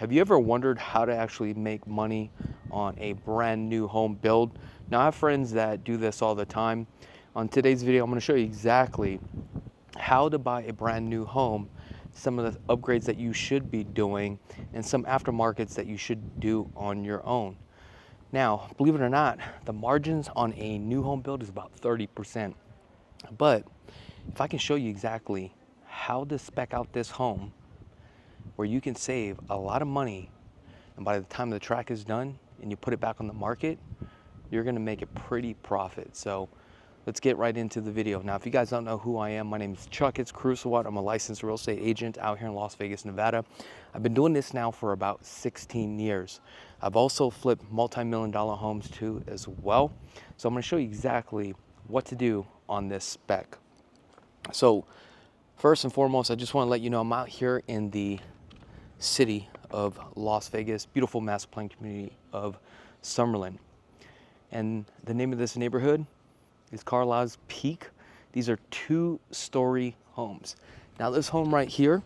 Have you ever wondered how to actually make money on a brand new home build? Now, I have friends that do this all the time. On today's video, I'm going to show you exactly how to buy a brand new home, some of the upgrades that you should be doing, and some aftermarkets that you should do on your own. Now, believe it or not, the margins on a new home build is about 30%. But if I can show you exactly how to spec out this home where you can save a lot of money, and by the time the track is done and you put it back on the market, you're gonna make a pretty profit. So let's get right into the video. Now, if you guys don't know who I am, my name is Chakits, Krulsawat. I'm a licensed real estate agent out here in Las Vegas, Nevada. I've been doing this now for about 16 years. I've also flipped multi-million-dollar homes too as well. So I'm gonna show you exactly what to do on this spec. So first and foremost, I just wanna let you know I'm out here in the city of Las Vegas, beautiful master plan community of Summerlin. And the name of this neighborhood is Carlisle Peak. These are 2-story homes. Now this home right here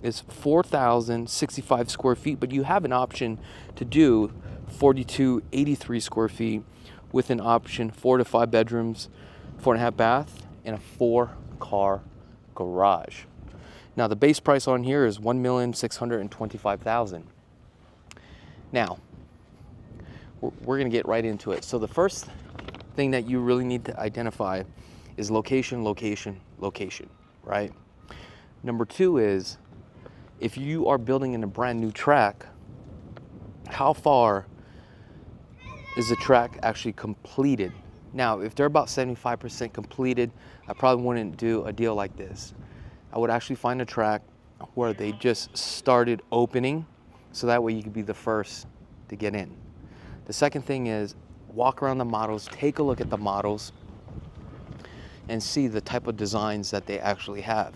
is 4,065 square feet, but you have an option to do 4,283 square feet with an option 4 to 5 bedrooms, 4.5 bath, and a 4-car garage. Now the base price on here is $1,625,000. Now we're gonna get right into it. So the first thing that you really need to identify is location, location, location, right? Number 2 is, if you are building in a brand new track, how far is the track actually completed? Now, if they're about 75% completed, I probably wouldn't do a deal like this. I would actually find a track where they just started opening, so that way you could be the first to get in. The second thing is, walk around the models, take a look at the models, and see the type of designs that they actually have.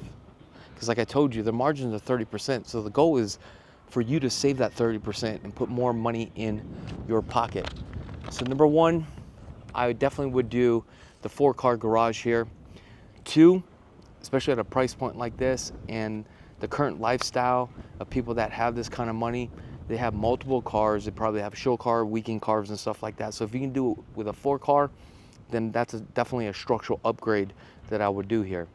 Because like I told you, the margins are 30%, so the goal is for you to save that 30% and put more money in your pocket. So number 1, I definitely would do the 4-car garage here. 2, especially at a price point like this and the current lifestyle of people that have this kind of money, they have multiple cars. They probably have show car, weekend cars and stuff like that. So if you can do it with a 4-car, then that's definitely a structural upgrade that I would do here.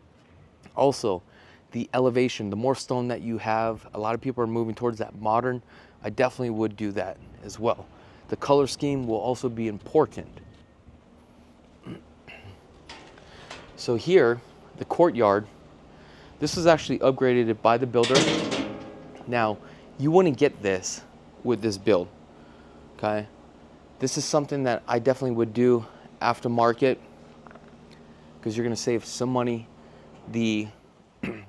Also, the elevation, the more stone that you have, a lot of people are moving towards that modern. I definitely would do that as well. The color scheme will also be important. So here, the courtyard, this is actually upgraded by the builder. Now, you wouldn't get this with this build, okay? This is something that I definitely would do aftermarket, because you're gonna save some money. The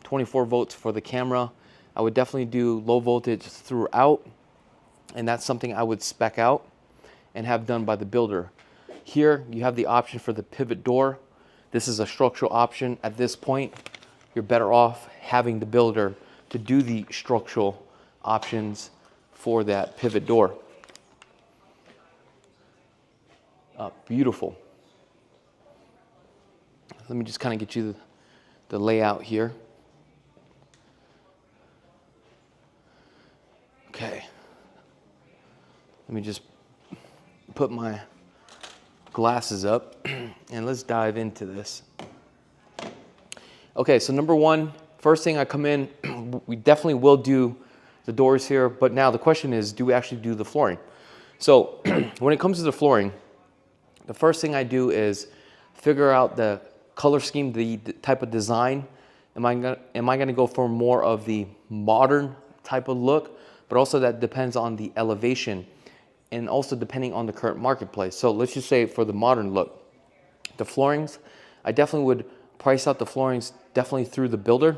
24 volts for the camera, I would definitely do low voltage throughout, and that's something I would spec out and have done by the builder. Here, you have the option for the pivot door. This is a structural option. At this point, you're better off having the builder to do the structural options for that pivot door. Beautiful. Let me just kind of get you the layout here. Okay. Let me just put my glasses up and let's dive into this. Okay, so number 1, first thing I come in, we definitely will do the doors here, but now the question is, do we actually do the flooring? So when it comes to the flooring, the first thing I do is figure out the color scheme, the type of design. Am I gonna go for more of the modern type of look? But also that depends on the elevation and also depending on the current marketplace. So let's just say for the modern look, the floorings, I definitely would price out the floorings definitely through the builder.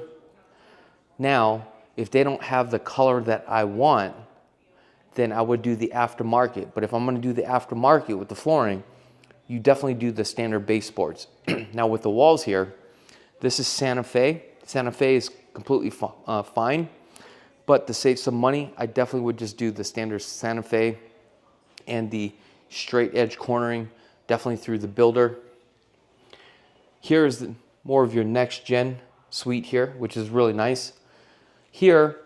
Now, if they don't have the color that I want, then I would do the aftermarket. But if I'm gonna do the aftermarket with the flooring, you definitely do the standard baseboards. Now with the walls here, this is Santa Fe. Santa Fe is completely fine, but to save some money, I definitely would just do the standard Santa Fe and the straight edge cornering, definitely through the builder. Here's more of your next gen suite here, which is really nice. Here,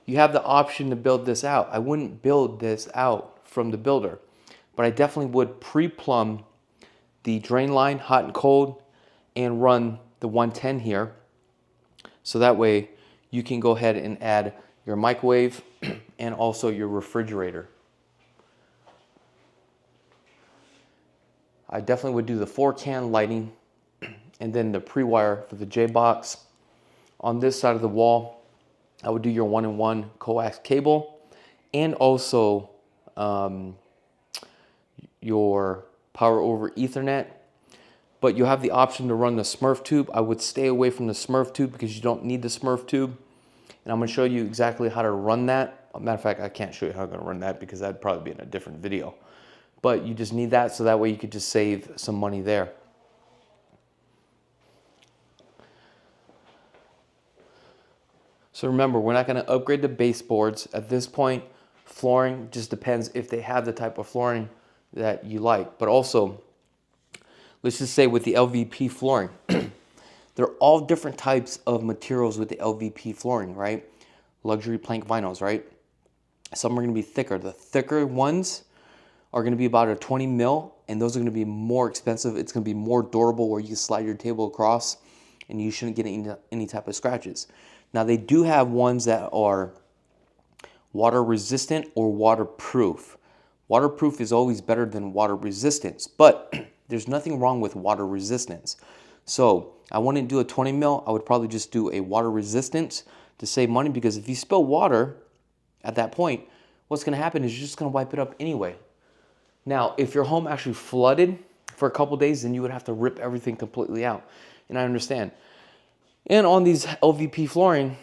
you have the option to build this out. I wouldn't build this out from the builder, but I definitely would pre-plumb the drain line, hot and cold, and run the 110 here. So that way you can go ahead and add your microwave and also your refrigerator. I definitely would do the 4-can lighting and then the pre-wire for the J-box. On this side of the wall, I would do your 1-in-1 coax cable and also your power over Ethernet. But you have the option to run the Smurf tube. I would stay away from the Smurf tube because you don't need the Smurf tube. And I'm going to show you exactly how to run that. Matter of fact, I can't show you how I'm going to run that because that'd probably be in a different video. But you just need that so that way you could just save some money there. So remember, we're not going to upgrade the baseboards. At this point, flooring just depends if they have the type of flooring that you like. But also, let's just say with the LVP flooring, they're all different types of materials with the LVP flooring, right? Luxury plank vinyls, right? Some are going to be thicker. The thicker ones are going to be about a 20 mil, and those are going to be more expensive. It's going to be more durable where you can slide your table across and you shouldn't get any type of scratches. Now, they do have ones that are water resistant or waterproof. Waterproof is always better than water resistance, but there's nothing wrong with water resistance. So I wouldn't do a 20 mil. I would probably just do a water resistance to save money, because if you spill water at that point, what's going to happen is you're just going to wipe it up anyway. Now, if your home actually flooded for a couple days, then you would have to rip everything completely out. And I understand. And on these LVP flooring,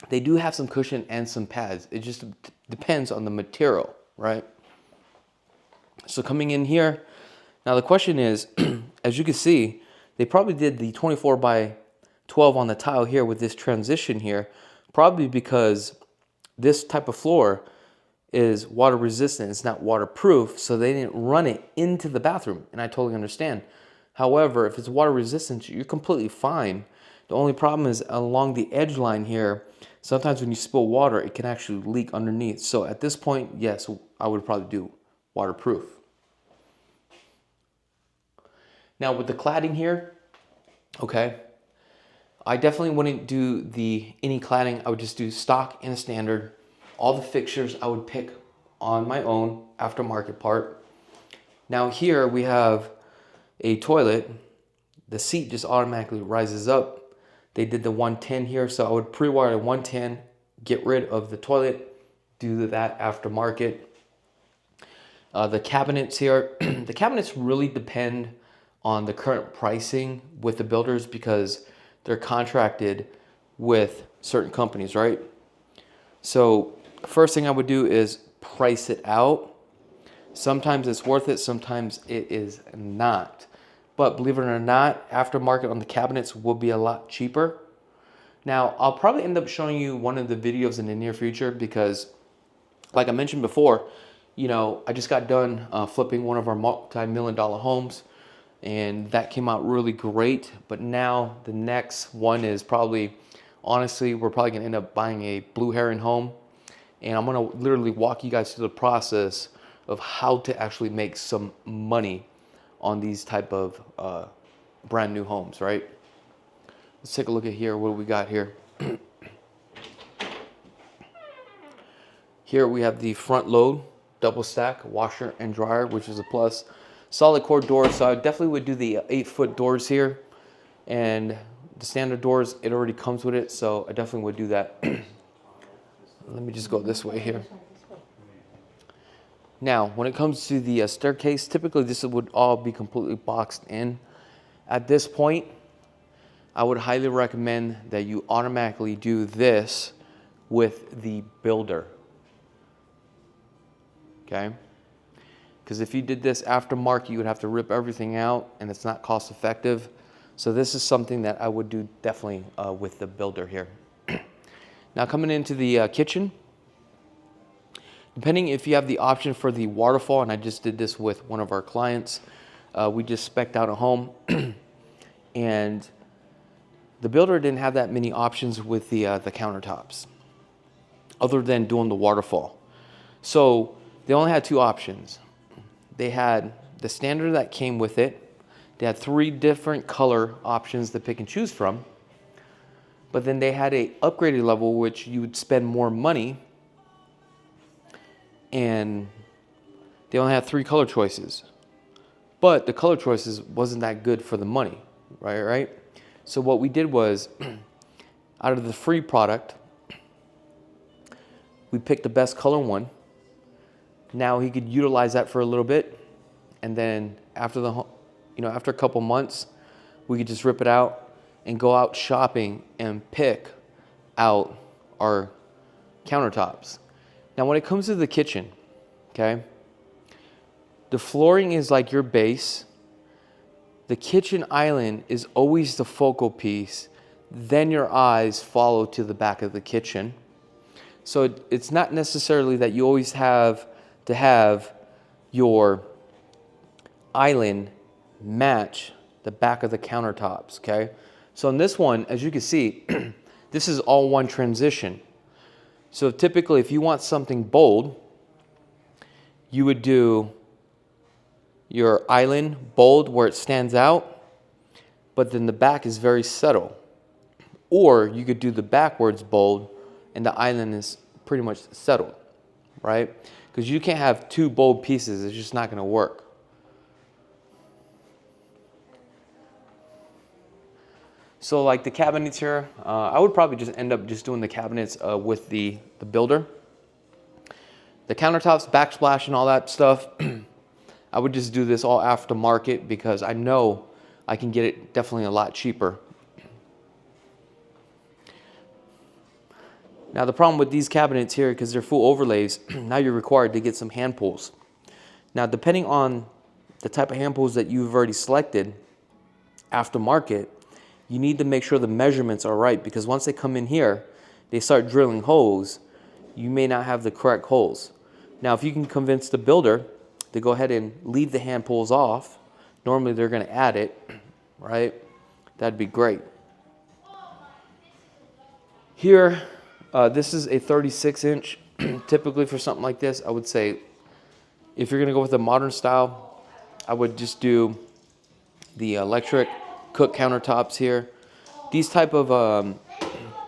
they do have some cushion and some pads. It just depends on the material, right? So coming in here, now the question is, as you can see, they probably did the 24 by 12 on the tile here with this transition here, probably because this type of floor is water resistant. It's not waterproof, so they didn't run it into the bathroom, and I totally understand. However, if it's water resistant, you're completely fine. The only problem is along the edge line here, sometimes when you spill water, it can actually leak underneath. So at this point, yes, I would probably do waterproof. Now with the cladding here, okay, I definitely wouldn't do any cladding. I would just do stock and standard. All the fixtures I would pick on my own aftermarket part. Now here we have a toilet. The seat just automatically rises up. They did the 110 here, so I would pre-wire the 110, get rid of the toilet, do that aftermarket. The cabinets here, the cabinets really depend on the current pricing with the builders because they're contracted with certain companies, right? So first thing I would do is price it out. Sometimes it's worth it, sometimes it is not. But believe it or not, aftermarket on the cabinets will be a lot cheaper. Now, I'll probably end up showing you one of the videos in the near future because, like I mentioned before, you know, I just got done flipping one of our multi-million-dollar homes, and that came out really great. But now the next one is probably, honestly, we're probably gonna end up buying a Blue Heron home, and I'm gonna literally walk you guys through the process of how to actually make some money on these type of brand new homes, right? Let's take a look at here. What do we got here? Here we have the front load, double stack, washer and dryer, which is a plus. Solid core doors, so I definitely would do the 8-foot doors here. And the standard doors, it already comes with it, so I definitely would do that. Let me just go this way here. Now, when it comes to the staircase, typically this would all be completely boxed in. At this point, I would highly recommend that you automatically do this with the builder. Okay? Because if you did this aftermarket, you would have to rip everything out, and it's not cost effective. So this is something that I would do definitely with the builder here. Now coming into the kitchen, depending if you have the option for the waterfall, and I just did this with one of our clients, we just spec'd out a home, and the builder didn't have that many options with the countertops. other than doing the waterfall. So they only had two options. They had the standard that came with it. They had 3 different color options to pick and choose from. But then they had a upgraded level, which you would spend more money, and they only had 3 color choices. But the color choices wasn't that good for the money, right? So what we did was, out of the free product, we picked the best color one. Now he could utilize that for a little bit, and then after after a couple months, we could just rip it out and go out shopping and pick out our countertops. Now, when it comes to the kitchen, okay, the flooring is like your base. The kitchen island is always the focal piece. Then your eyes follow to the back of the kitchen. So it's not necessarily that you always have to have your island match the back of the countertops, okay? So in this one, as you can see, this is all one transition. So typically, if you want something bold, you would do your island bold where it stands out, but then the back is very subtle. Or you could do the backwards bold and the island is pretty much settled, right? Because you can't have 2 bold pieces. It's just not going to work. So like the cabinets here, I would probably just end up just doing the cabinets with the builder. The countertops, backsplash and all that stuff, I would just do this all aftermarket because I know I can get it definitely a lot cheaper. Now the problem with these cabinets here, because they're full overlays, now you're required to get some hand pulls. Now depending on the type of hand pulls that you've already selected aftermarket, you need to make sure the measurements are right, because once they come in here, they start drilling holes, you may not have the correct holes. Now if you can convince the builder to go ahead and leave the hand pulls off, normally they're going to add it, right? That'd be great. Here, this is a 36-inch. Typically for something like this, I would say if you're going to go with a modern style, I would just do the electric cook countertops here. These type of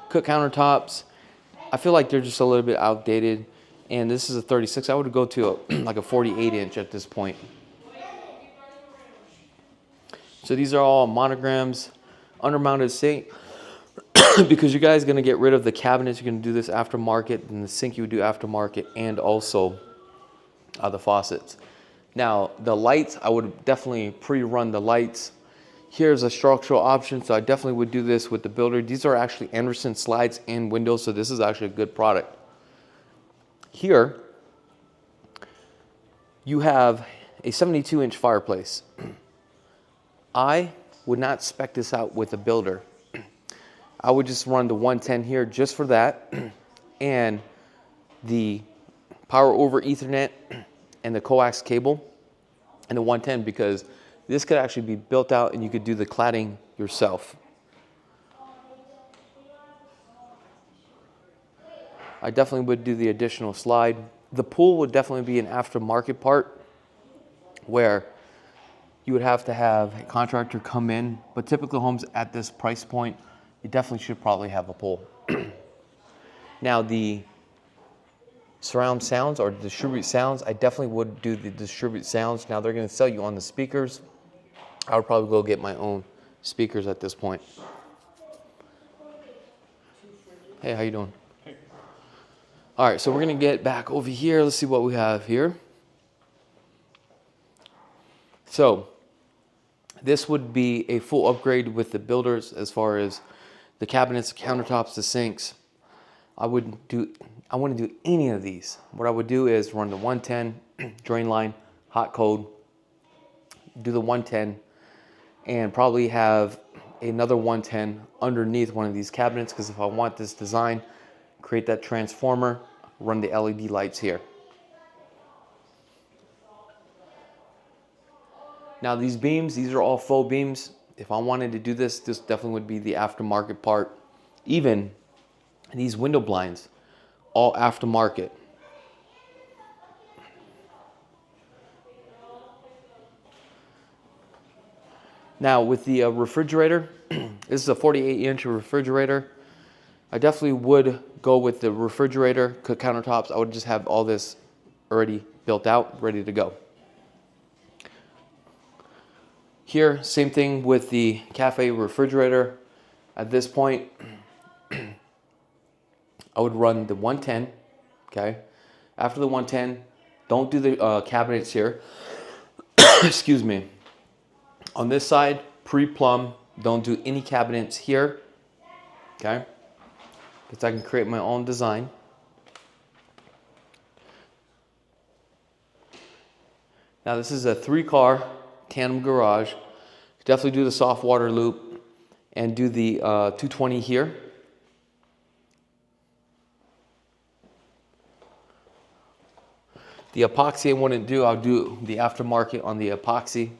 cook countertops, I feel like they're just a little bit outdated. And this is a 36. I would go to like a 48-inch at this point. So these are all monograms, undermounted sink. Because you guys are going to get rid of the cabinets, you're going to do this aftermarket, and the sink you would do aftermarket, and also the faucets. Now the lights, I would definitely pre-run the lights. Here's a structural option, so I definitely would do this with the builder. These are actually Anderson slides and windows, so this is actually a good product. Here, you have a 72-inch fireplace. I would not spec this out with a builder. I would just run the 110 here just for that, and the power over Ethernet and the coax cable, and the 110, because this could actually be built out and you could do the cladding yourself. I definitely would do the additional slide. The pool would definitely be an aftermarket part where you would have to have a contractor come in, but typical homes at this price point, you definitely should probably have a pool. Now the surround sounds or distribute sounds, I definitely would do the distribute sounds. Now they're going to sell you on the speakers. I would probably go get my own speakers at this point. Hey, how you doing? Hey. All right, so we're going to get back over here. Let's see what we have here. So this would be a full upgrade with the builders as far as the cabinets, countertops, the sinks. I wouldn't do any of these. What I would do is run the 110 drain line, hot cold, do the 110, and probably have another 110 underneath one of these cabinets, because if I want this design, create that transformer, run the LED lights here. Now these beams, these are all faux beams. If I wanted to do this, this definitely would be the aftermarket part. Even these window blinds all aftermarket. Now with the refrigerator, this is a 48-inch refrigerator. I definitely would go with the refrigerator countertops. I would just have all this already built out, ready to go. Here, same thing with the cafe refrigerator. At this point, I would run the 110, okay? After the 110, don't do the cabinets here. Excuse me. On this side, pre-plumb, don't do any cabinets here, okay? Because I can create my own design. Now this is a 3-car tandem garage. Definitely do the soft water loop and do the 220 here. The epoxy I wouldn't do. I'll do the aftermarket on the epoxy.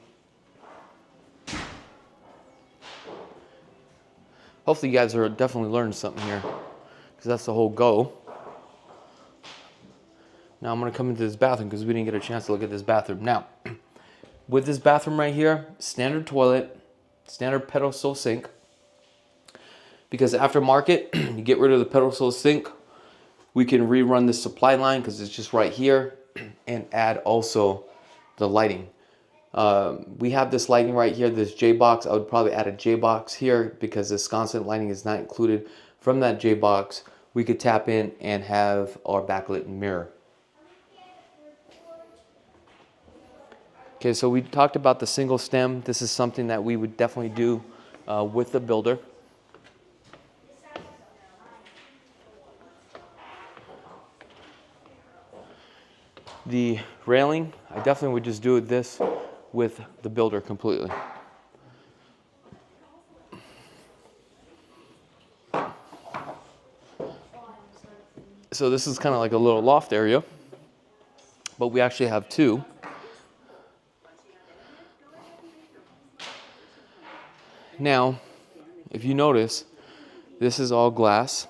Hopefully you guys are definitely learning something here, because that's the whole goal. Now I'm going to come into this bathroom because we didn't get a chance to look at this bathroom. Now, with this bathroom right here, standard toilet, standard pedestal sink. Because aftermarket, you get rid of the pedestal sink, we can rerun the supply line because it's just right here, and add also the lighting. We have this lighting right here, this J-box. I would probably add a J-box here because the sconset lighting is not included. From that J-box, we could tap in and have our backlit mirror. Okay, so we talked about the single stem. This is something that we would definitely do with the builder. The railing, I definitely would just do this with the builder completely. So this is kind of like a little loft area, but we actually have two. Now, if you notice, this is all glass.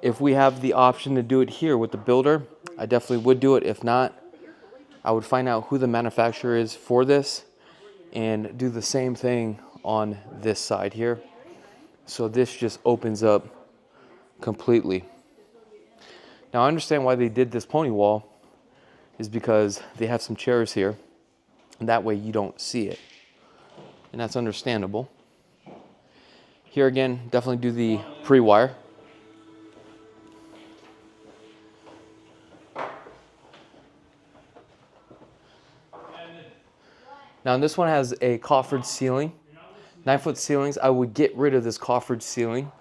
If we have the option to do it here with the builder, I definitely would do it. If not, I would find out who the manufacturer is for this and do the same thing on this side here. So this just opens up completely. Now I understand why they did this pony wall is because they have some chairs here, and that way you don't see it. And that's understandable. Here again, definitely do the pre-wire. Now this one has a coffered ceiling. 9-foot ceilings, I would get rid of this coffered ceiling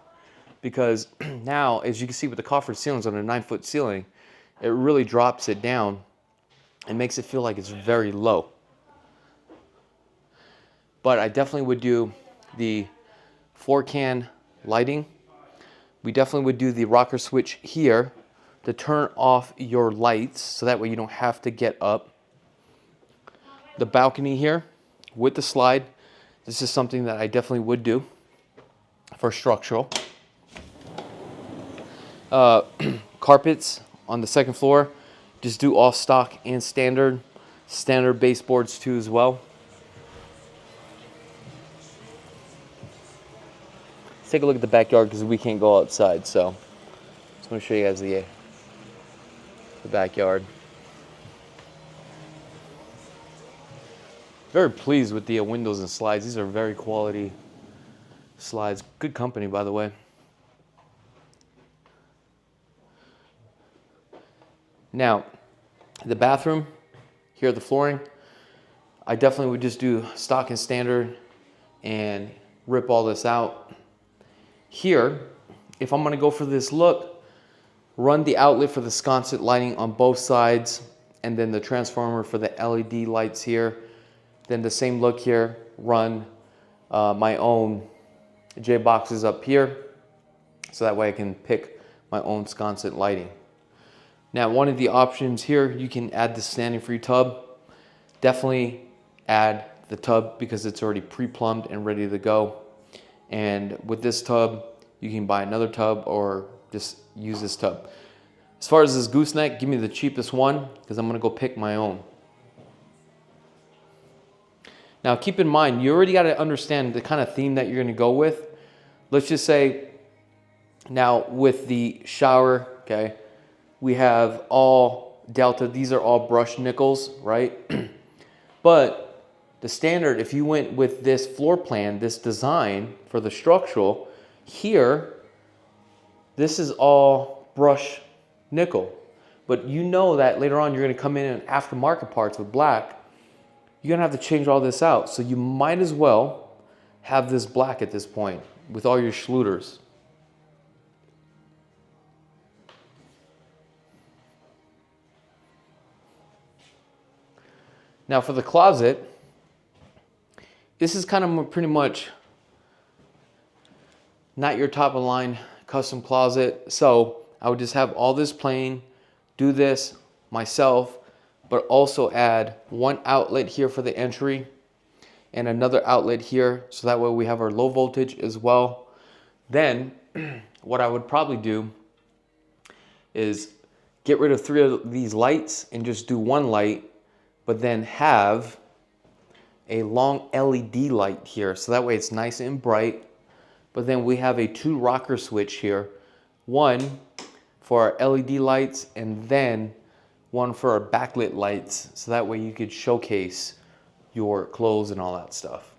because now, as you can see with the coffered ceilings on a 9-foot ceiling, it really drops it down and makes it feel like it's very low. But I definitely would do the 4-can lighting. We definitely would do the rocker switch here to turn off your lights so that way you don't have to get up. The balcony here with the slide, this is something that I definitely would do for structural. Carpets on the second floor, just do all stock and standard baseboards too as well. Let's take a look at the backyard because we can't go outside, so just want to show you guys the backyard. Very pleased with the windows and slides. These are very quality slides. Good company, by the way. Now, the bathroom, here the flooring, I definitely would just do stock and standard and rip all this out. Here, if I'm gonna go for this look, run the outlet for the sconset lighting on both sides and then the transformer for the LED lights here. Then the same look here, run my own J-boxes up here so that way I can pick my own sconset lighting. Now one of the options here, you can add the standing free tub. Definitely add the tub because it's already pre-plumbed and ready to go. And with this tub, you can buy another tub or just use this tub. As far as this gooseneck, give me the cheapest one because I'm gonna go pick my own. Now keep in mind, you already gotta understand the kind of theme that you're gonna go with. Let's just say, now with the shower, okay, we have all Delta, these are all brushed nickels, right? But the standard, if you went with this floor plan, this design for the structural, here, this is all brush nickel. But you know that later on you're gonna come in aftermarket parts with black, you're gonna have to change all this out. So you might as well have this black at this point with all your Schluters. Now for the closet, this is kind of pretty much not your top of the line custom closet. So I would just have all this plain, do this myself, but also add one outlet here for the entry and another outlet here. So that way we have our low voltage as well. Then what I would probably do is get rid of 3 of these lights and just do one light, but then have a long LED light here. So that way it's nice and bright. But then we have a 2 rocker switch here. One for our LED lights and then one for our backlit lights. So that way you could showcase your clothes and all that stuff.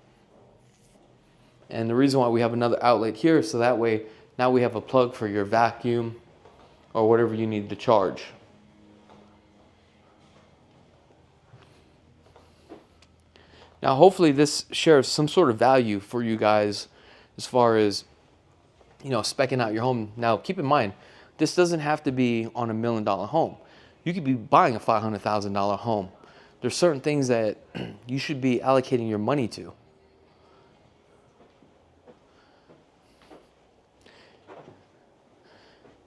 And the reason why we have another outlet here, so that way now we have a plug for your vacuum or whatever you need to charge. Now hopefully this shares some sort of value for you guys as far as, you know, speccing out your home. Now keep in mind, this doesn't have to be on $1 million home. You could be buying a $500,000 home. There's certain things that you should be allocating your money to.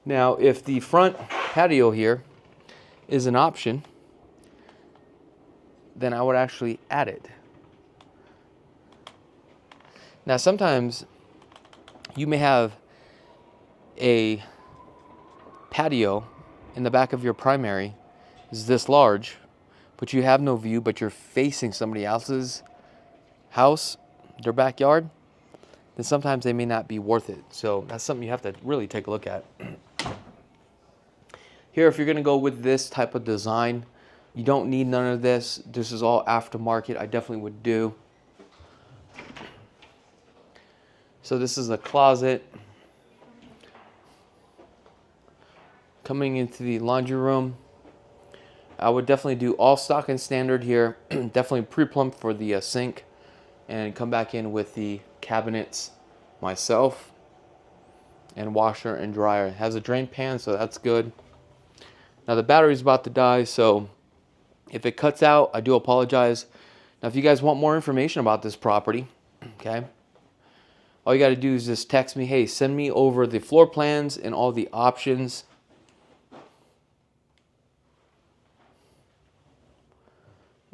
Now if the front patio here is an option, then I would actually add it. Now sometimes you may have a patio in the back of your primary is this large, but you have no view, but you're facing somebody else's house, their backyard, then sometimes they may not be worth it. So that's something you have to really take a look at. Here, if you're gonna go with this type of design, you don't need none of this. This is all aftermarket. I definitely would do. So this is a closet. Coming into the laundry room, I would definitely do all stock and standard here. Definitely pre-plumbed for the sink, and come back in with the cabinets myself, and washer and dryer. It has a drain pan, so that's good. Now the battery's about to die, so if it cuts out, I do apologize. Now if you guys want more information about this property, okay, all you got to do is just text me, hey, send me over the floor plans and all the options.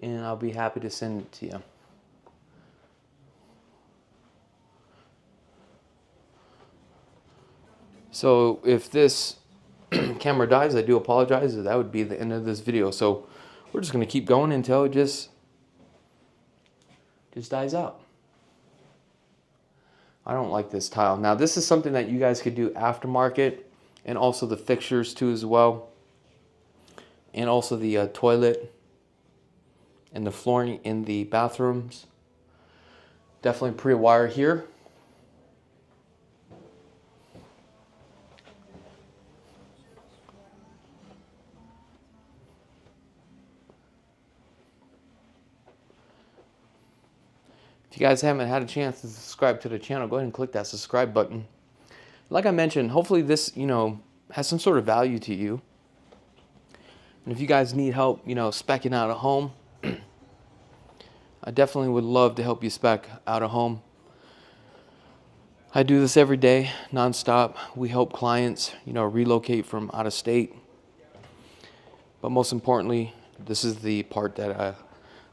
And I'll be happy to send it to you. So if this camera dies, I do apologize. That would be the end of this video. So we're just going to keep going until it just dies out. I don't like this tile. Now this is something that you guys could do aftermarket, and also the fixtures too as well, and also the toilet and the flooring in the bathrooms. Definitely pre-wire here. If you guys haven't had a chance to subscribe to the channel, go ahead and click that subscribe button. Like I mentioned, hopefully this, has some sort of value to you. And if you guys need help, speccing out a home, I definitely would love to help you spec out a home. I do this every day, nonstop. We help clients, relocate from out of state. But most importantly, this is the part that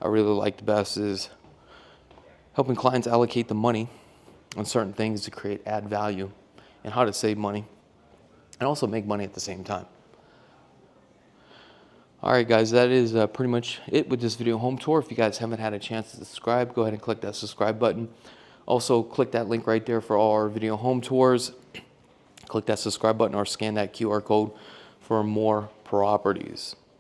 I really like the best, is helping clients allocate the money on certain things to create add value and how to save money. and also make money at the same time. All right, guys, that is pretty much it with this video home tour. If you guys haven't had a chance to subscribe, go ahead and click that subscribe button. Also, click that link right there for all our video home tours. Click that subscribe button or scan that QR code for more properties.